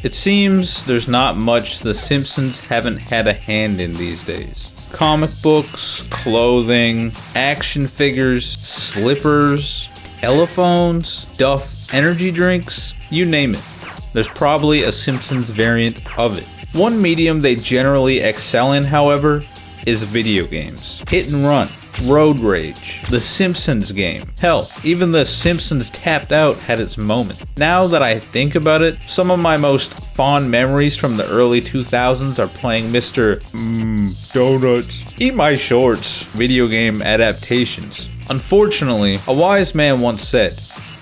It seems there's not much the Simpsons haven't had a hand in these days. Comic books, clothing, action figures, slippers, telephones, Duff energy drinks, you name it. There's probably a Simpsons variant of it. One medium they generally excel in, however, is video games. Hit and Run, Road Rage, The Simpsons game. Hell, even The Simpsons Tapped Out had its moment. Now that I think about it, some of my most fond memories from the early 2000s are playing Mr. Donuts, Eat My Shorts video game adaptations. Unfortunately, a wise man once said,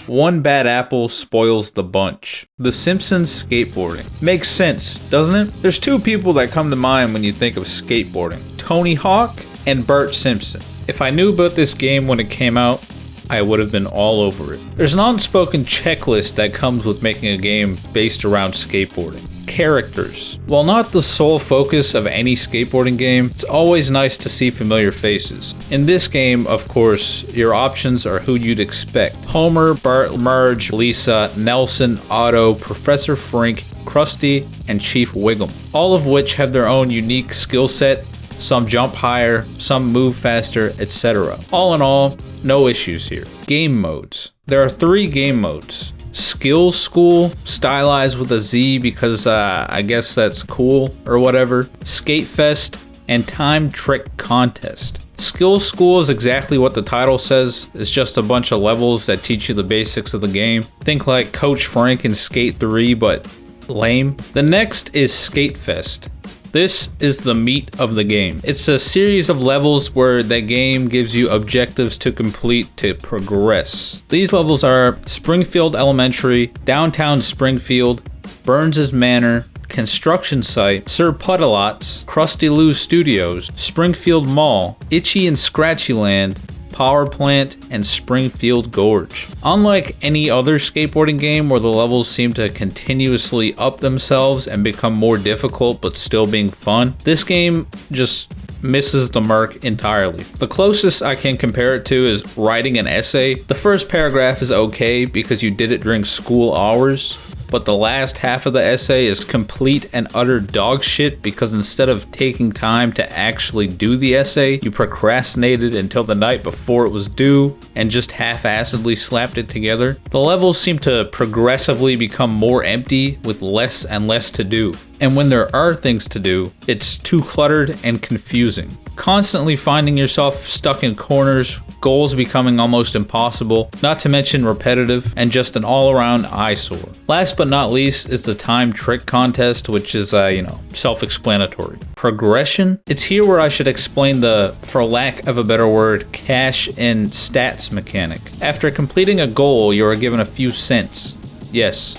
"One bad apple spoils the bunch." The Simpsons skateboarding. Makes sense, doesn't it? There's two people that come to mind when you think of skateboarding. Tony Hawk and Bart Simpson. If I knew about this game when it came out, I would have been all over it. There's an unspoken checklist that comes with making a game based around skateboarding. Characters. While not the sole focus of any skateboarding game, it's always nice to see familiar faces. In this game, of course, your options are who you'd expect. Homer, Bart, Marge, Lisa, Nelson, Otto, Professor Frink, Krusty, and Chief Wiggum. All of which have their own unique skill set. Some jump higher, some move faster, etc. All in all, no issues here. Game modes. There are 3 game modes. Skill School, stylized with a Z because I guess that's cool or whatever. Skate Fest, and Time Trick Contest. Skill School is exactly what the title says. It's just a bunch of levels that teach you the basics of the game. Think like Coach Frank in Skate 3, but lame. The next is Skate Fest. This is the meat of the game. It's a series of levels where the game gives you objectives to complete to progress. These levels are Springfield Elementary, Downtown Springfield, Burns' Manor, Construction Site, Sir Puddalots, Krusty Lou's Studios, Springfield Mall, Itchy and Scratchy Land, Power Plant, and Springfield Gorge. Unlike any other skateboarding game where the levels seem to continuously up themselves and become more difficult but still being fun, this game just misses the mark entirely. The closest I can compare it to is writing an essay. The first paragraph is okay because you did it during school hours, but the last half of the essay is complete and utter dog shit because instead of taking time to actually do the essay, you procrastinated until the night before it was due and just half-assedly slapped it together. The levels seem to progressively become more empty with less and less to do. And when there are things to do, it's too cluttered and confusing. Constantly finding yourself stuck in corners, goals becoming almost impossible, not to mention repetitive, and just an all-around eyesore. Last but not least is the Time Trick Contest, which is, self-explanatory. Progression? It's here where I should explain the, for lack of a better word, cash and stats mechanic. After completing a goal, you are given a few cents. Yes,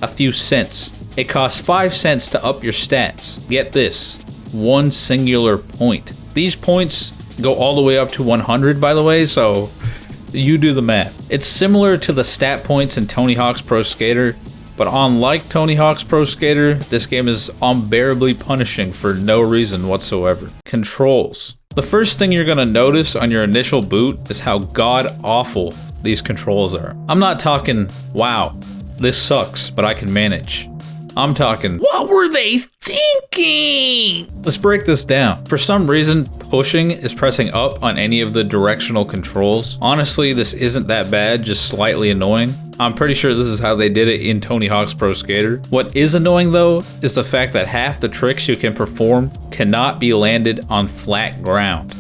a few cents. It costs 5 cents to up your stats. Get this, 1 singular point. These points go all the way up to 100, by the way, so you do the math. It's similar to the stat points in Tony Hawk's Pro Skater, but unlike Tony Hawk's Pro Skater, this game is unbearably punishing for no reason whatsoever. Controls. The first thing you're gonna notice on your initial boot is how god-awful these controls are. I'm not talking, wow, this sucks, but I can manage. I'm talking, what were they thinking? Let's break this down. For some reason, pushing is pressing up on any of the directional controls. Honestly, this isn't that bad, just slightly annoying. I'm pretty sure this is how they did it in Tony Hawk's Pro Skater. What is annoying though, is the fact that half the tricks you can perform cannot be landed on flat ground.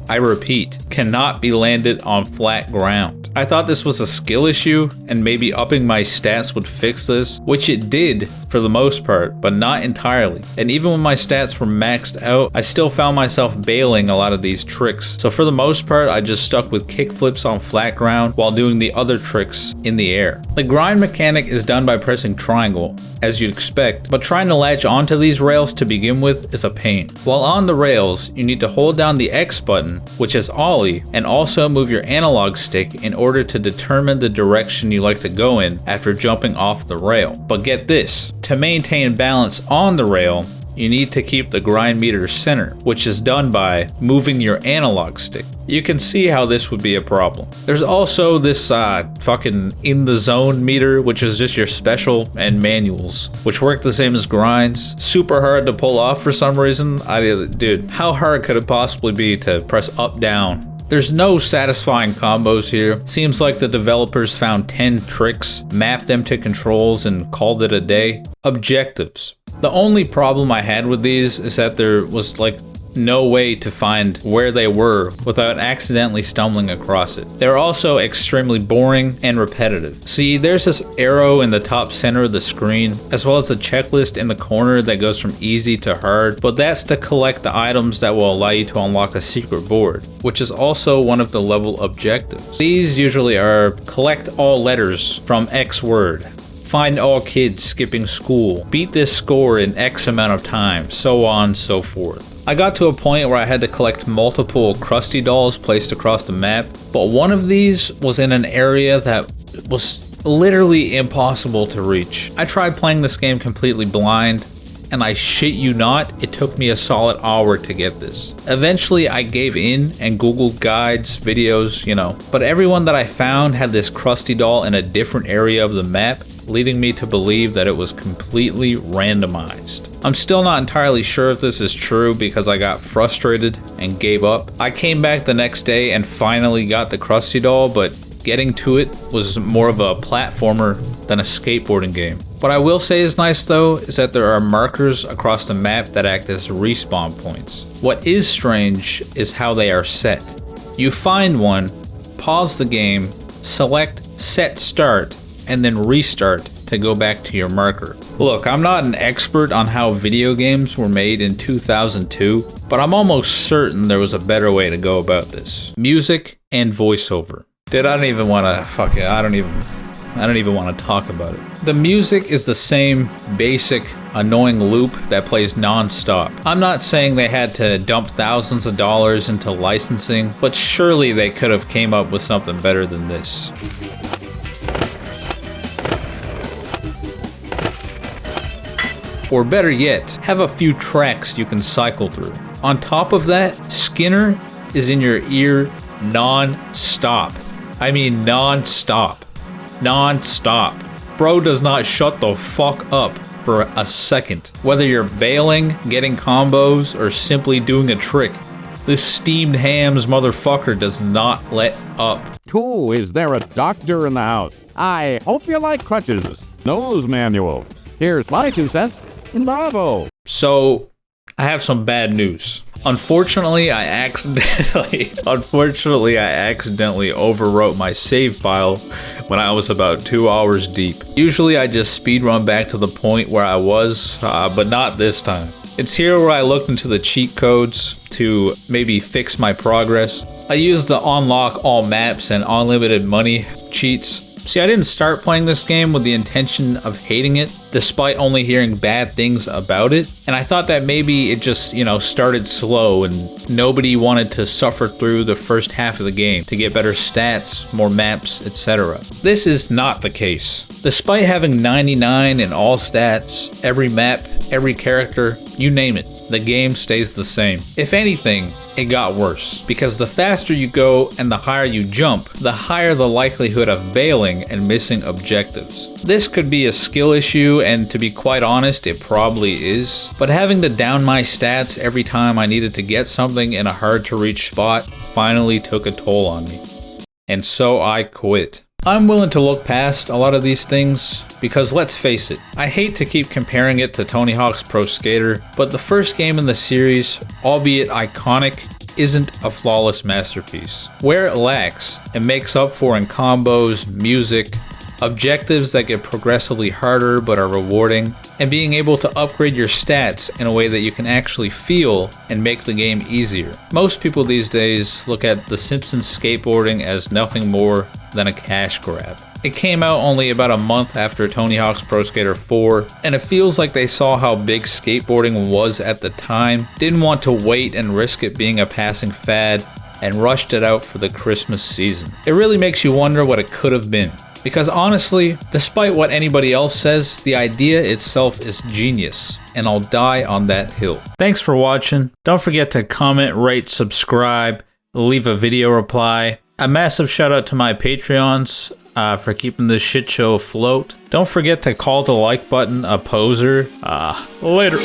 I repeat, cannot be landed on flat ground. I thought this was a skill issue and maybe upping my stats would fix this, which it did for the most part, but not entirely. And even when my stats were maxed out, I still found myself bailing a lot of these tricks. So for the most part, I just stuck with kickflips on flat ground while doing the other tricks in the air. The grind mechanic is done by pressing triangle, as you'd expect, but trying to latch onto these rails to begin with is a pain. While on the rails, you need to hold down the X button, which is ollie, and also move your analog stick in order to determine the direction you like to go in after jumping off the rail. But get this, to maintain balance on the rail, you need to keep the grind meter center, which is done by moving your analog stick. You can see how this would be a problem. There's also this fucking in the zone meter, which is just your special and manuals, which work the same as grinds. Super hard to pull off for some reason. Dude, how hard could it possibly be to press up, down? There's no satisfying combos here. Seems like the developers found 10 tricks, mapped them to controls, and called it a day. Objectives. The only problem I had with these is that there was like no way to find where they were without accidentally stumbling across it. They're also extremely boring and repetitive. See, there's this arrow in the top center of the screen, as well as a checklist in the corner that goes from easy to hard, but that's to collect the items that will allow you to unlock a secret board, which is also one of the level objectives. These usually are collect all letters from X word, find all kids skipping school, beat this score in X amount of time, so on and so forth. I got to a point where I had to collect multiple Krusty dolls placed across the map, but one of these was in an area that was literally impossible to reach. I tried playing this game completely blind, and I shit you not, it took me a solid hour to get this. Eventually I gave in and googled guides, videos, but everyone that I found had this Krusty doll in a different area of the map, leading me to believe that it was completely randomized. I'm still not entirely sure if this is true because I got frustrated and gave up. I came back the next day and finally got the Krusty doll, but getting to it was more of a platformer than a skateboarding game. What I will say is nice though is that there are markers across the map that act as respawn points. What is strange is how they are set. You find one, pause the game, select set start, and then restart to go back to your marker. Look, I'm not an expert on how video games were made in 2002, but I'm almost certain there was a better way to go about this. Music and voiceover. Dude, I don't even want to I don't even want to talk about it. The music is the same basic annoying loop that plays non-stop. I'm not saying they had to dump thousands of dollars into licensing, but surely they could have came up with something better than this. Or better yet, have a few tracks you can cycle through. On top of that, Skinner is in your ear non-stop. I mean non-stop. Non-stop. Bro does not shut the fuck up for a second. Whether you're bailing, getting combos, or simply doing a trick, this steamed hams motherfucker does not let up. Cool, is there a doctor in the house? I hope you like crutches. Nose manual. Here's my 2 cents. Bravo. So, I have some bad news. Unfortunately, I accidentally overwrote my save file when I was about 2 hours deep. Usually I just speedrun back to the point where I was, but not this time. It's here where I looked into the cheat codes to maybe fix my progress. I used the unlock all maps and unlimited money cheats. See, I didn't start playing this game with the intention of hating it, despite only hearing bad things about it. And I thought that maybe it just, started slow and nobody wanted to suffer through the first half of the game to get better stats, more maps, etc. This is not the case. Despite having 99 in all stats, every map, every character, you name it, the game stays the same. If anything, it got worse, because the faster you go and the higher you jump, the higher the likelihood of bailing and missing objectives. This could be a skill issue, and to be quite honest, it probably is, but having to down my stats every time I needed to get something in a hard to reach spot finally took a toll on me. And so I quit. I'm willing to look past a lot of these things, because let's face it, I hate to keep comparing it to Tony Hawk's Pro Skater, but the first game in the series, albeit iconic, isn't a flawless masterpiece. Where it lacks, it makes up for in combos, music, objectives that get progressively harder but are rewarding, and being able to upgrade your stats in a way that you can actually feel and make the game easier. Most people these days look at the Simpsons skateboarding as nothing more than a cash grab. It came out only about a month after Tony Hawk's Pro Skater 4, and it feels like they saw how big skateboarding was at the time, didn't want to wait and risk it being a passing fad, and rushed it out for the Christmas season. It really makes you wonder what it could have been. Because honestly, despite what anybody else says, the idea itself is genius, and I'll die on that hill. Thanks for watching. Don't forget to comment, rate, subscribe, leave a video reply. A massive shout out to my Patreons for keeping this shit show afloat. Don't forget to call the like button a poser. Later.